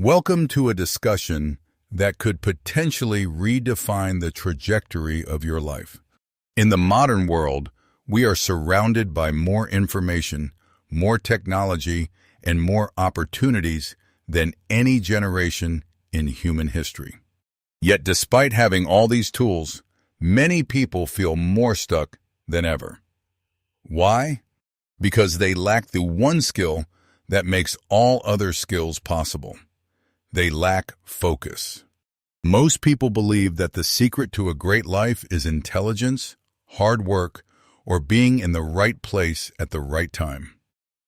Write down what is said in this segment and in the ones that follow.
Welcome to a discussion that could potentially redefine the trajectory of your life. In the modern world, we are surrounded by more information, more technology, and more opportunities than any generation in human history. Yet despite having all these tools, many people feel more stuck than ever. Why? Because they lack the one skill that makes all other skills possible. They lack focus. Most people believe that the secret to a great life is intelligence, hard work, or being in the right place at the right time.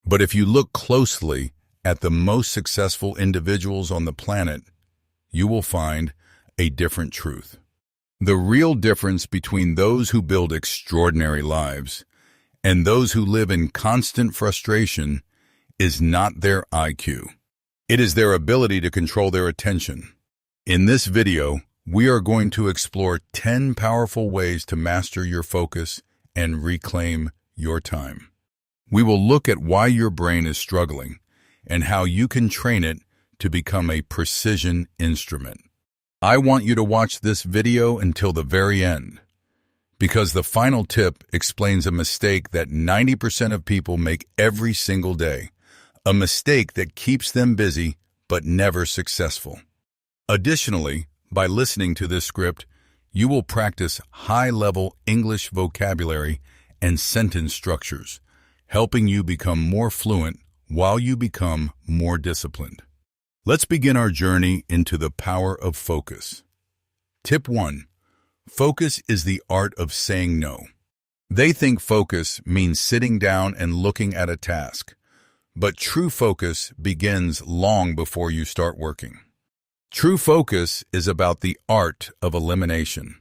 But if you look closely at the most successful individuals on the planet, you will find a different truth. The real difference between those who build extraordinary lives and those who live in constant frustration is not their IQ. It is their ability to control their attention. In this video, we are going to explore 10 powerful ways to master your focus and reclaim your time. We will look at why your brain is struggling and how you can train it to become a precision instrument. I want you to watch this video until the very end, because the final tip explains a mistake that 90% of people make every single day. A mistake that keeps them busy but never successful. Additionally, by listening to this script, you will practice high-level English vocabulary and sentence structures, helping you become more fluent while you become more disciplined. Let's begin our journey into the power of focus. Tip 1. Focus is the art of saying no. They think focus means sitting down and looking at a task. But true focus begins long before you start working. True focus is about the art of elimination.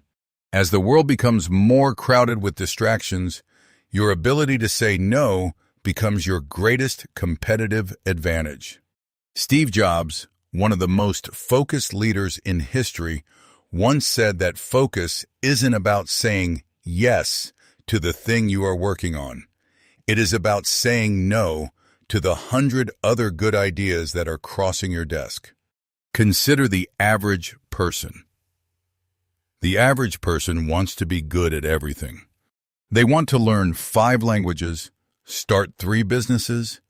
As the world becomes more crowded with distractions, your ability to say no becomes your greatest competitive advantage. Steve Jobs, one of the most focused leaders in history, once said that focus isn't about saying yes to the thing you are working on. It is about saying no to the 100 other good ideas that are crossing your desk. Consider the average person. The average person wants to be good at everything. They want to learn 5 languages, start 3 businesses,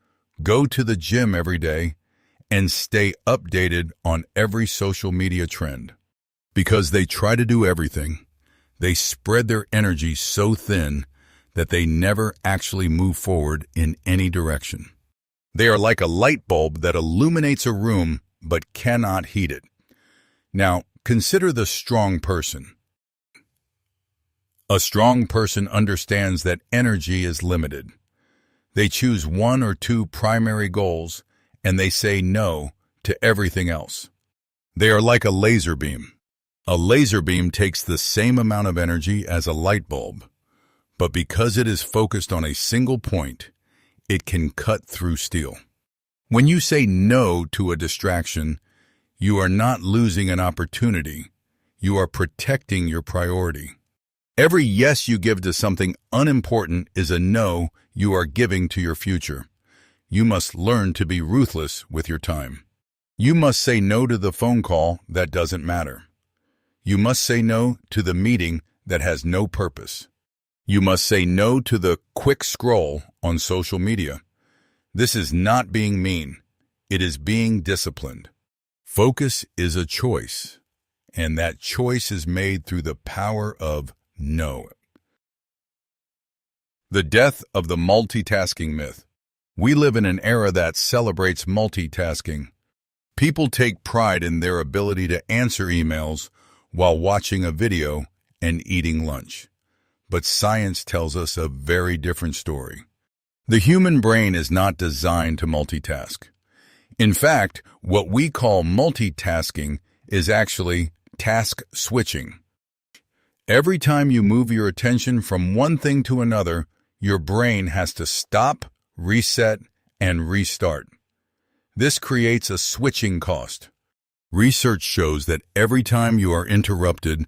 go to the gym every day, and stay updated on every social media trend. Because they try to do everything, they spread their energy so thin that they never actually move forward in any direction. They are like a light bulb that illuminates a room but cannot heat it. Now, consider the strong person. A strong person understands that energy is limited. They choose 1 or 2 primary goals, and they say no to everything else. They are like a laser beam. A laser beam takes the same amount of energy as a light bulb, but because it is focused on a single point, it can cut through steel. When you say no to a distraction, you are not losing an opportunity. You are protecting your priority. Every yes you give to something unimportant is a no you are giving to your future. You must learn to be ruthless with your time. You must say no to the phone call that doesn't matter. You must say no to the meeting that has no purpose. You must say no to the quick scroll on social media. This is not being mean. It is being disciplined. Focus is a choice, and that choice is made through the power of no. The death of the multitasking myth. We live in an era that celebrates multitasking. People take pride in their ability to answer emails while watching a video and eating lunch. But science tells us a very different story. The human brain is not designed to multitask. In fact, what we call multitasking is actually task switching. Every time you move your attention from one thing to another, your brain has to stop, reset, and restart. This creates a switching cost. Research shows that every time you are interrupted,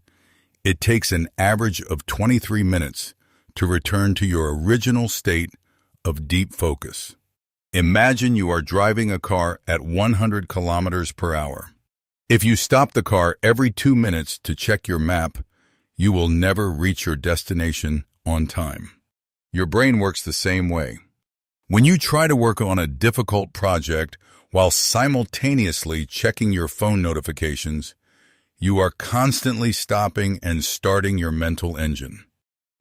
it takes an average of 23 minutes to return to your original state of deep focus. Imagine you are driving a car at 100 kilometers per hour. If you stop the car every 2 minutes to check your map, you will never reach your destination on time. Your brain works the same way. When you try to work on a difficult project while simultaneously checking your phone notifications, you are constantly stopping and starting your mental engine.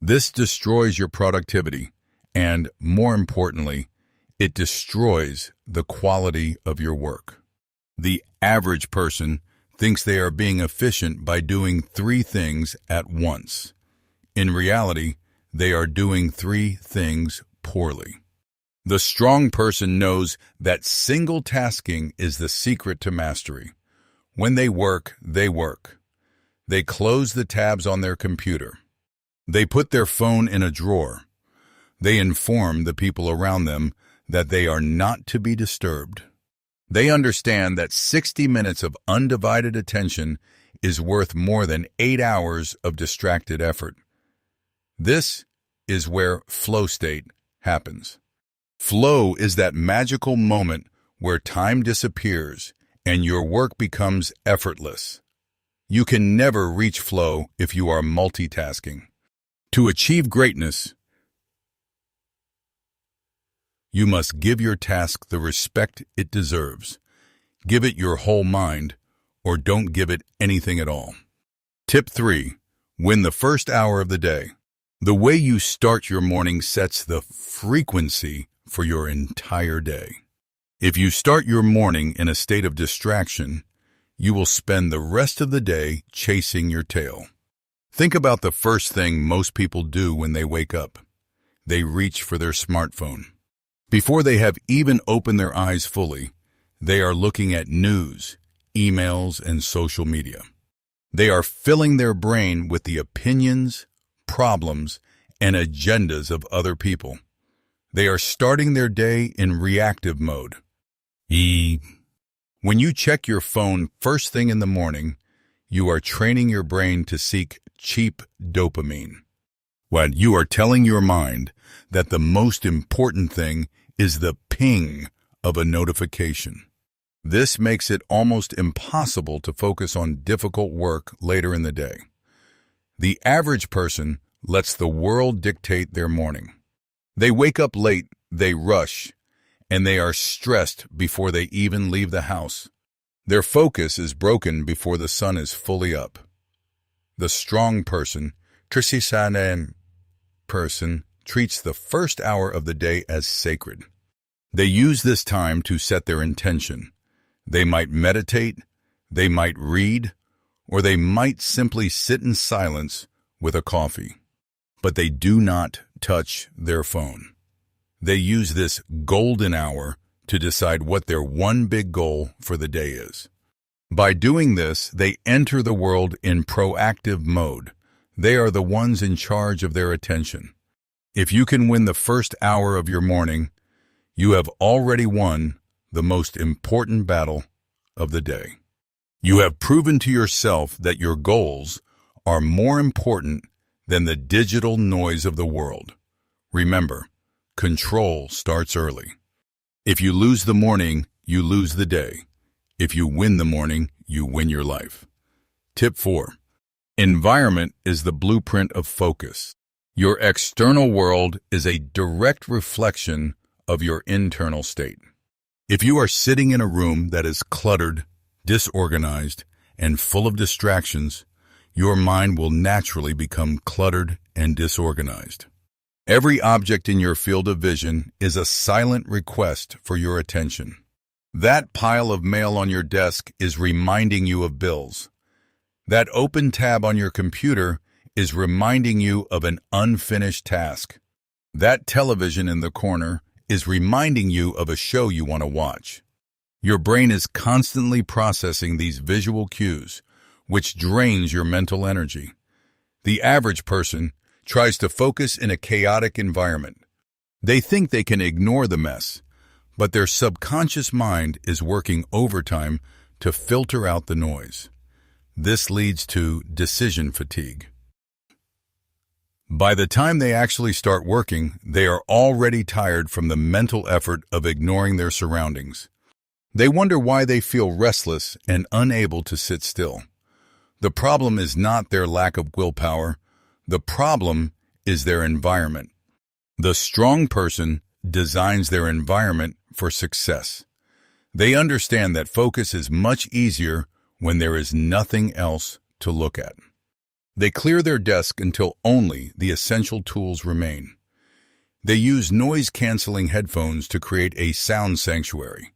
This destroys your productivity and, more importantly, it destroys the quality of your work. The average person thinks they are being efficient by doing 3 things at once. In reality, they are doing 3 things poorly. The strong person knows that single tasking is the secret to mastery. When they work, they work. They close the tabs on their computer. They put their phone in a drawer. They inform the people around them that they are not to be disturbed. They understand that 60 minutes of undivided attention is worth more than 8 hours of distracted effort. This is where flow state happens. Flow is that magical moment where time disappears and your work becomes effortless. You can never reach flow if you are multitasking. To achieve greatness, you must give your task the respect it deserves. Give it your whole mind, or don't give it anything at all. Tip 3. Win the first hour of the day. The way you start your morning sets the frequency for your entire day. If you start your morning in a state of distraction, you will spend the rest of the day chasing your tail. Think about the first thing most people do when they wake up. They reach for their smartphone. Before they have even opened their eyes fully, they are looking at news, emails, and social media. They are filling their brain with the opinions, problems, and agendas of other people. They are starting their day in reactive mode. When you check your phone first thing in the morning, you are training your brain to seek cheap dopamine. When you are telling your mind that the most important thing is the ping of a notification. This makes it almost impossible to focus on difficult work later in the day. The average person lets the world dictate their morning. They wake up late, they rush, and they are stressed before they even leave the house. Their focus is broken before the sun is fully up. The strong person, treats the first hour of the day as sacred. They use this time to set their intention. They might meditate, they might read, or they might simply sit in silence with a coffee. But they do not touch their phone. They use this golden hour to decide what their one big goal for the day is. By doing this, they enter the world in proactive mode. They are the ones in charge of their attention. If you can win the first hour of your morning, you have already won the most important battle of the day. You have proven to yourself that your goals are more important than the digital noise of the world. Remember, control starts early. If you lose the morning, you lose the day. If you win the morning, you win your life. Tip 4. Environment is the blueprint of focus. Your external world is a direct reflection of your internal state. If you are sitting in a room that is cluttered, disorganized, and full of distractions, your mind will naturally become cluttered and disorganized. Every object in your field of vision is a silent request for your attention. That pile of mail on your desk is reminding you of bills. That open tab on your computer is reminding you of an unfinished task. That television in the corner is reminding you of a show you want to watch. Your brain is constantly processing these visual cues, which drains your mental energy. The average person tries to focus in a chaotic environment. They think they can ignore the mess, but their subconscious mind is working overtime to filter out the noise. This leads to decision fatigue. By the time they actually start working, they are already tired from the mental effort of ignoring their surroundings. They wonder why they feel restless and unable to sit still. The problem is not their lack of willpower. The problem is their environment. The strong person designs their environment for success. They understand that focus is much easier when there is nothing else to look at. They clear their desk until only the essential tools remain. They use noise-canceling headphones to create a sound sanctuary.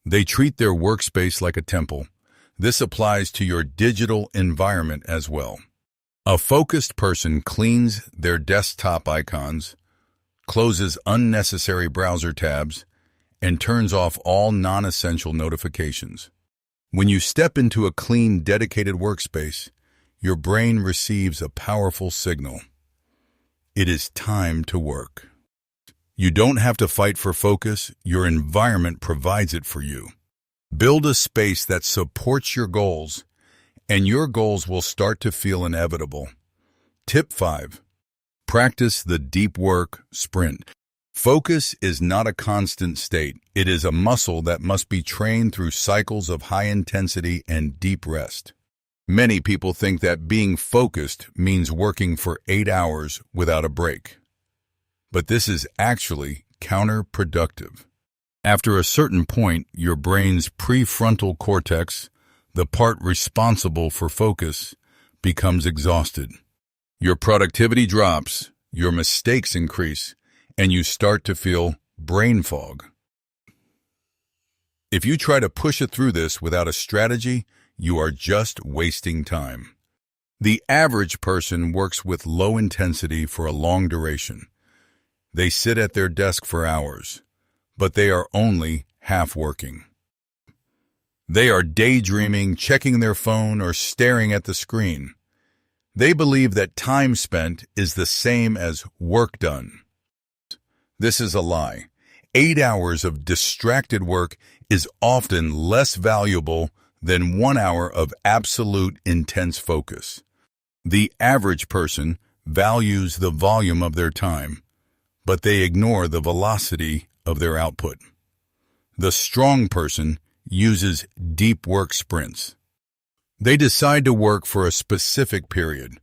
They treat their workspace like a temple. This applies to your digital environment as well. A focused person cleans their desktop icons, closes unnecessary browser tabs, and turns off all non-essential notifications. When you step into a clean, dedicated workspace, your brain receives a powerful signal. It is time to work. You don't have to fight for focus. Your environment provides it for you. Build a space that supports your goals, and your goals will start to feel inevitable. Tip 5. Practice the deep work sprint. Focus is not a constant state. It is a muscle that must be trained through cycles of high intensity and deep rest. Many people think that being focused means working for 8 hours without a break. But this is actually counterproductive. After a certain point, your brain's prefrontal cortex, the part responsible for focus, becomes exhausted. Your productivity drops, your mistakes increase, and you start to feel brain fog. If you try to push it through this without a strategy, you are just wasting time. The average person works with low intensity for a long duration. They sit at their desk for hours, but they are only half working. They are daydreaming, checking their phone, or staring at the screen. They believe that time spent is the same as work done. This is a lie. 8 hours of distracted work is often less valuable than 1 hour of absolute intense focus. The average person values the volume of their time, but they ignore the velocity of their output. The strong person uses deep work sprints. They decide to work for a specific period,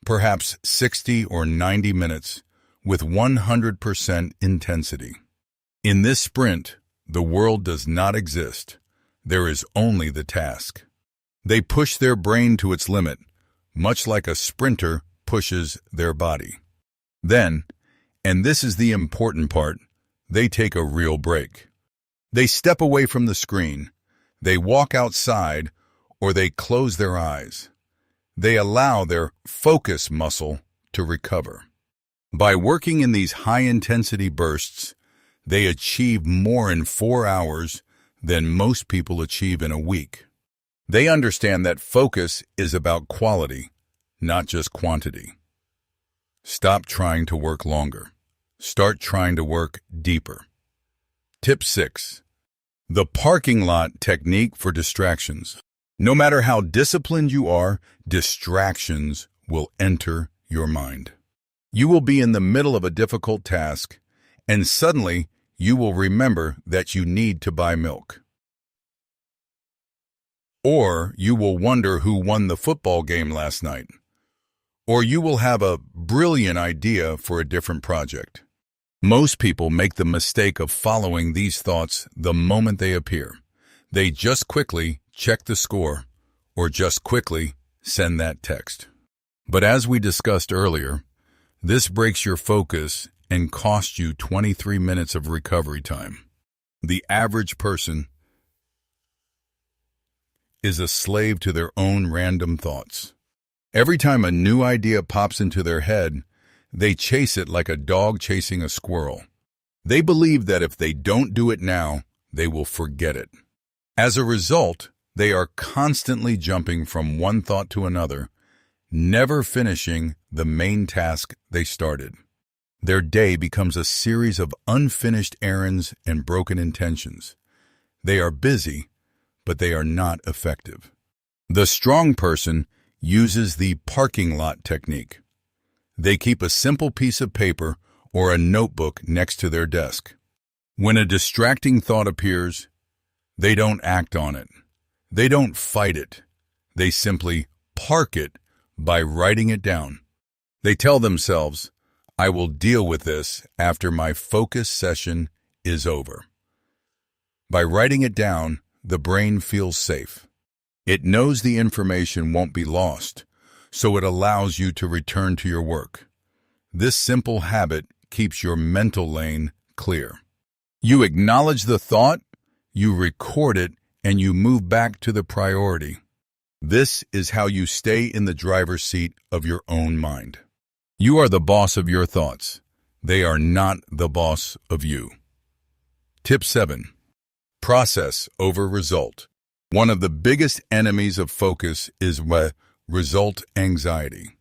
perhaps 60 or 90 minutes, with 100% intensity. In this sprint, the world does not exist. There is only the task. They push their brain to its limit, much like a sprinter pushes their body. Then, and this is the important part, they take a real break. They step away from the screen. They walk outside, or they close their eyes. They allow their focus muscle to recover. By working in these high-intensity bursts, they achieve more in 4 hours than most people achieve in a week. They understand that focus is about quality, not just quantity. Stop trying to work longer. Start trying to work deeper. Tip 6. The parking lot technique for distractions. No matter how disciplined you are, distractions will enter your mind. You will be in the middle of a difficult task, and suddenly you will remember that you need to buy milk. Or you will wonder who won the football game last night. Or you will have a brilliant idea for a different project. Most people make the mistake of following these thoughts the moment they appear. They just quickly check the score, or just quickly send that text. But as we discussed earlier, this breaks your focus and costs you 23 minutes of recovery time. The average person is a slave to their own random thoughts. Every time a new idea pops into their head, they chase it like a dog chasing a squirrel. They believe that if they don't do it now, they will forget it. As a result, they are constantly jumping from one thought to another, never finishing the main task they started. Their day becomes a series of unfinished errands and broken intentions. They are busy, but they are not effective. The strong person uses the parking lot technique. They keep a simple piece of paper or a notebook next to their desk. When a distracting thought appears, they don't act on it. They don't fight it. They simply park it by writing it down. They tell themselves, I will deal with this after my focus session is over. By writing it down, the brain feels safe. It knows the information won't be lost, so it allows you to return to your work. This simple habit keeps your mental lane clear. You acknowledge the thought, you record it, and you move back to the priority. This is how you stay in the driver's seat of your own mind. You are the boss of your thoughts. They are not the boss of you. Tip 7. Process over result. One of the biggest enemies of focus is result anxiety.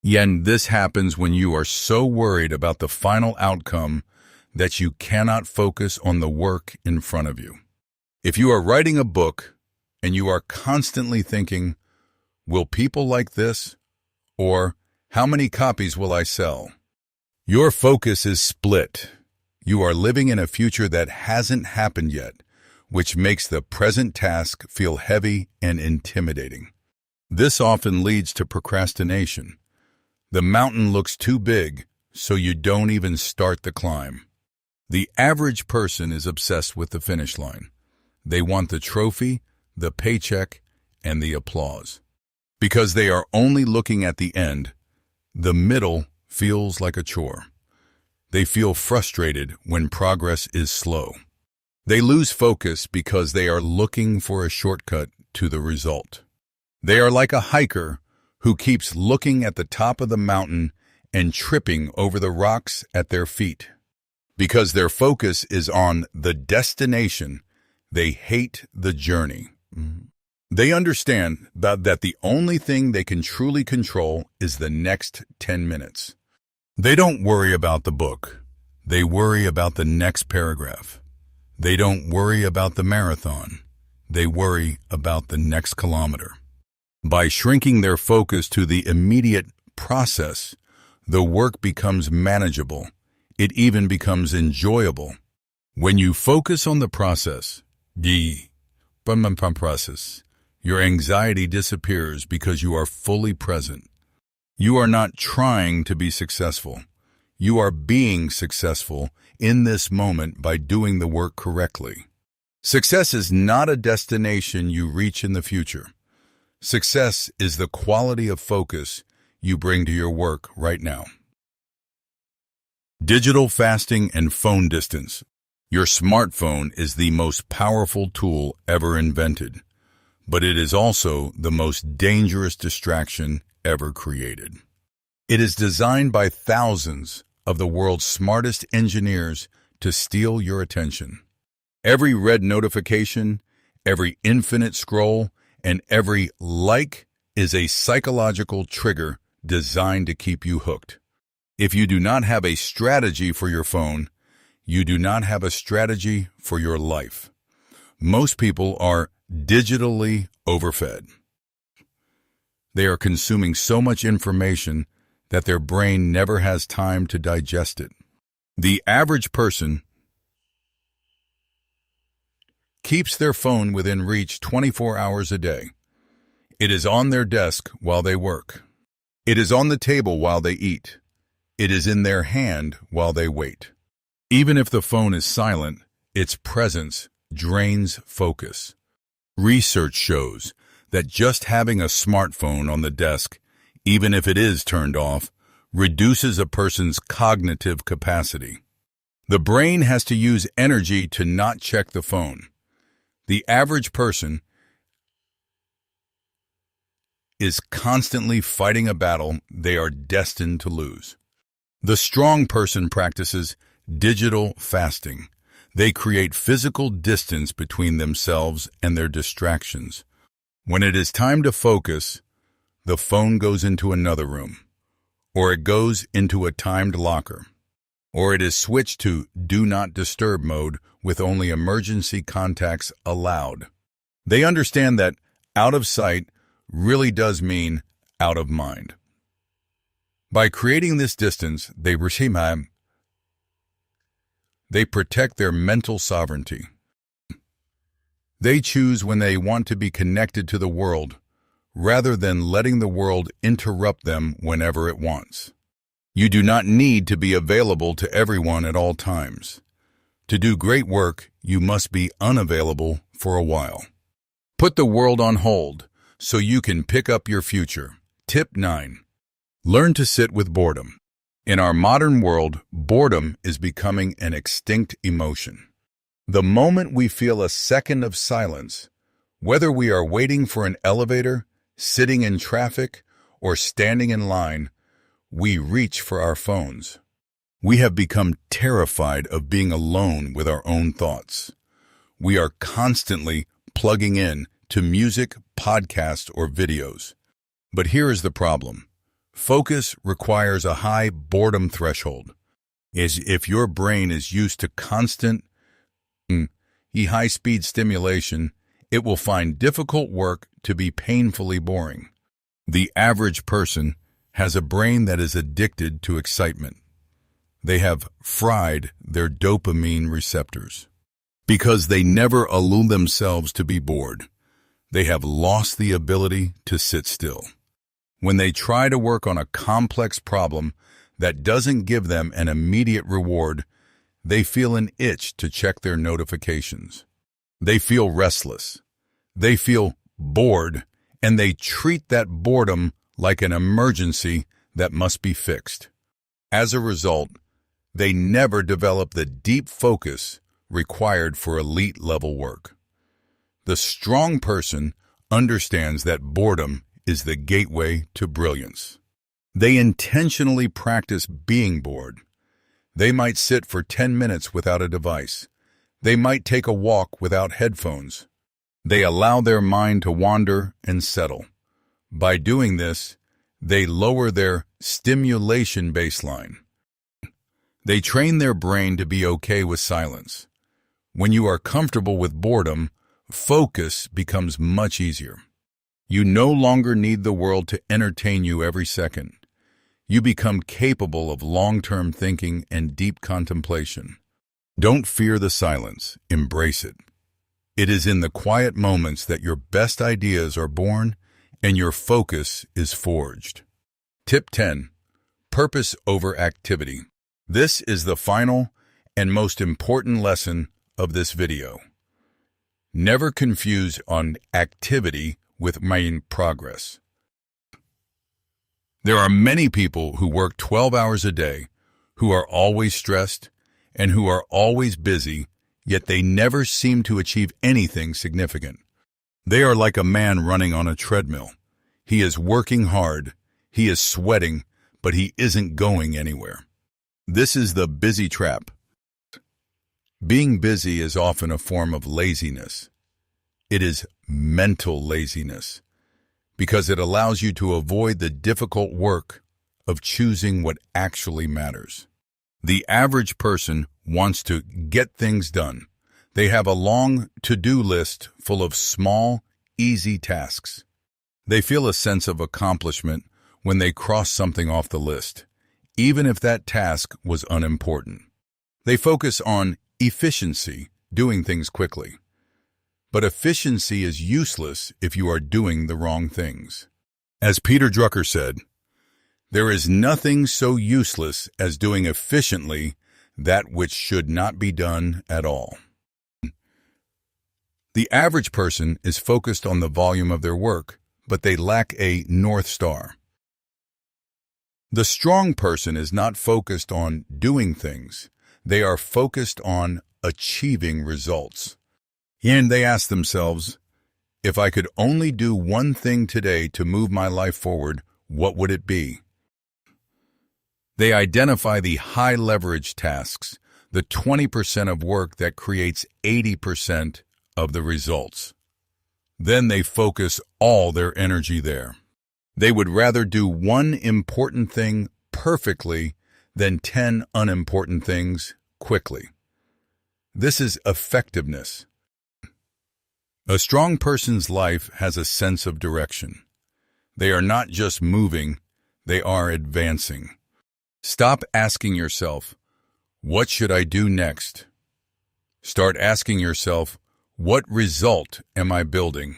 And this happens when you are so worried about the final outcome that you cannot focus on the work in front of you. If you are writing a book and you are constantly thinking, will people like this? Or how many copies will I sell? Your focus is split. You are living in a future that hasn't happened yet, which makes the present task feel heavy and intimidating. This often leads to procrastination. The mountain looks too big, so you don't even start the climb. The average person is obsessed with the finish line. They want the trophy, the paycheck, and the applause. Because they are only looking at the end, the middle feels like a chore. They feel frustrated when progress is slow. They lose focus because they are looking for a shortcut to the result. They are like a hiker who keeps looking at the top of the mountain and tripping over the rocks at their feet. Because their focus is on the destination, they hate the journey. They understand that the only thing they can truly control is the next 10 minutes. They don't worry about the book. They worry about the next paragraph. They don't worry about the marathon. They worry about the next kilometer. By shrinking their focus to the immediate process, the work becomes manageable. It even becomes enjoyable. When you focus on the process, your anxiety disappears because you are fully present. You are not trying to be successful. You are being successful in this moment by doing the work correctly. Success is not a destination you reach in the future. Success is the quality of focus you bring to your work right now. Digital fasting and phone distance. Your smartphone is the most powerful tool ever invented, but it is also the most dangerous distraction ever created. It is designed by thousands of the world's smartest engineers to steal your attention. Every red notification, every infinite scroll, and every like is a psychological trigger designed to keep you hooked. If you do not have a strategy for your phone, you do not have a strategy for your life. Most people are digitally overfed. They are consuming so much information that their brain never has time to digest it. The average person keeps their phone within reach 24 hours a day. It is on their desk while they work. It is on the table while they eat. It is in their hand while they wait. Even if the phone is silent, its presence drains focus. Research shows that just having a smartphone on the desk, even if it is turned off, reduces a person's cognitive capacity. The brain has to use energy to not check the phone. The average person is constantly fighting a battle they are destined to lose. The strong person practices digital fasting. They create physical distance between themselves and their distractions. When it is time to focus, the phone goes into another room, or it goes into a timed locker, or it is switched to Do Not Disturb mode with only emergency contacts allowed. They understand that out of sight really does mean out of mind. By creating this distance, they protect their mental sovereignty. They choose when they want to be connected to the world, rather than letting the world interrupt them whenever it wants. You do not need to be available to everyone at all times. To do great work, you must be unavailable for a while. Put the world on hold so you can pick up your future. Tip 9. Learn to sit with boredom. In our modern world, boredom is becoming an extinct emotion. The moment we feel a second of silence, whether we are waiting for an elevator, sitting in traffic, or standing in line, we reach for our phones. We have become terrified of being alone with our own thoughts. We are constantly plugging in to music, podcasts, or videos. But here is the problem. Focus requires a high boredom threshold. If your brain is used to constant, high-speed stimulation, it will find difficult work to be painfully boring. The average person has a brain that is addicted to excitement. They have fried their dopamine receptors. Because they never allow themselves to be bored, they have lost the ability to sit still. When they try to work on a complex problem that doesn't give them an immediate reward, they feel an itch to check their notifications. They feel restless. They feel bored, and they treat that boredom like an emergency that must be fixed. As a result, they never develop the deep focus required for elite-level work. The strong person understands that boredom is the gateway to brilliance. They intentionally practice being bored. They might sit for 10 minutes without a device. They might take a walk without headphones. They allow their mind to wander and settle. By doing this, they lower their stimulation baseline. They train their brain to be okay with silence. When you are comfortable with boredom, focus becomes much easier. You no longer need the world to entertain you every second. You become capable of long-term thinking and deep contemplation. Don't fear the silence, embrace it. It is in the quiet moments that your best ideas are born and your focus is forged. Tip 10. Purpose over activity. This is the final and most important lesson of this video. Never confuse on activity with main progress. There are many people who work 12 hours a day, who are always stressed, and who are always busy, yet they never seem to achieve anything significant. They are like a man running on a treadmill. He is working hard, he is sweating, but he isn't going anywhere. This is the busy trap. Being busy is often a form of laziness. It is mental laziness, because it allows you to avoid the difficult work of choosing what actually matters. The average person wants to get things done. They have a long to-do list full of small, easy tasks. They feel a sense of accomplishment when they cross something off the list, even if that task was unimportant. They focus on efficiency, doing things quickly. But efficiency is useless if you are doing the wrong things. As Peter Drucker said, there is nothing so useless as doing efficiently that which should not be done at all. The average person is focused on the volume of their work, but they lack a North Star. The strong person is not focused on doing things. They are focused on achieving results. And they ask themselves, if I could only do one thing today to move my life forward, what would it be? They identify the high-leverage tasks, the 20% of work that creates 80% of the results. Then they focus all their energy there. They would rather do one important thing perfectly than 10 unimportant things quickly. This is effectiveness. A strong person's life has a sense of direction. They are not just moving, they are advancing. Stop asking yourself, what should I do next? Start asking yourself, what result am I building?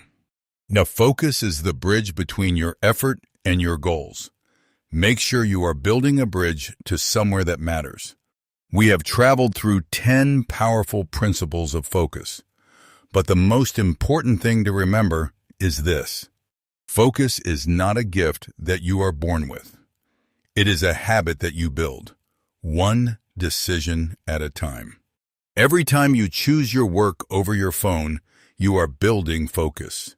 Now, focus is the bridge between your effort and your goals. Make sure you are building a bridge to somewhere that matters. We have traveled through 10 powerful principles of focus, but the most important thing to remember is this. Focus is not a gift that you are born with. It is a habit that you build, one decision at a time. Every time you choose your work over your phone, you are building focus.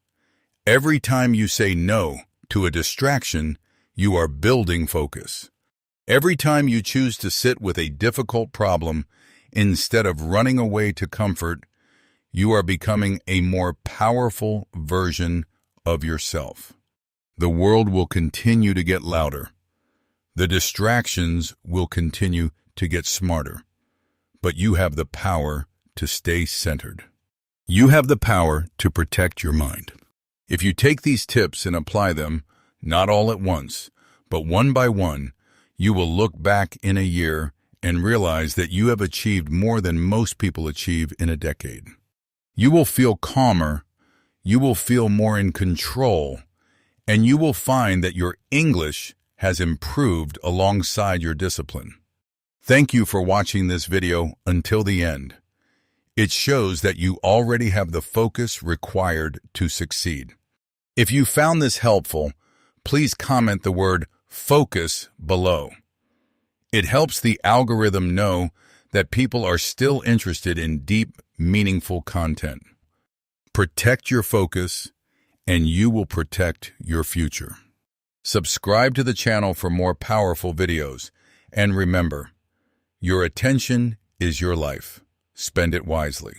Every time you say no to a distraction, you are building focus. Every time you choose to sit with a difficult problem instead of running away to comfort, you are becoming a more powerful version of yourself. The world will continue to get louder. The distractions will continue to get smarter. But you have the power to stay centered. You have the power to protect your mind. If you take these tips and apply them, not all at once, but one by one, you will look back in a year and realize that you have achieved more than most people achieve in a decade. You will feel calmer, you will feel more in control, and you will find that your English has improved alongside your discipline. Thank you for watching this video until the end. It shows that you already have the focus required to succeed. If you found this helpful, please comment the word focus below. It helps the algorithm know that people are still interested in deep, meaningful content. Protect your focus, and you will protect your future. Subscribe to the channel for more powerful videos, and remember, your attention is your life. Spend it wisely.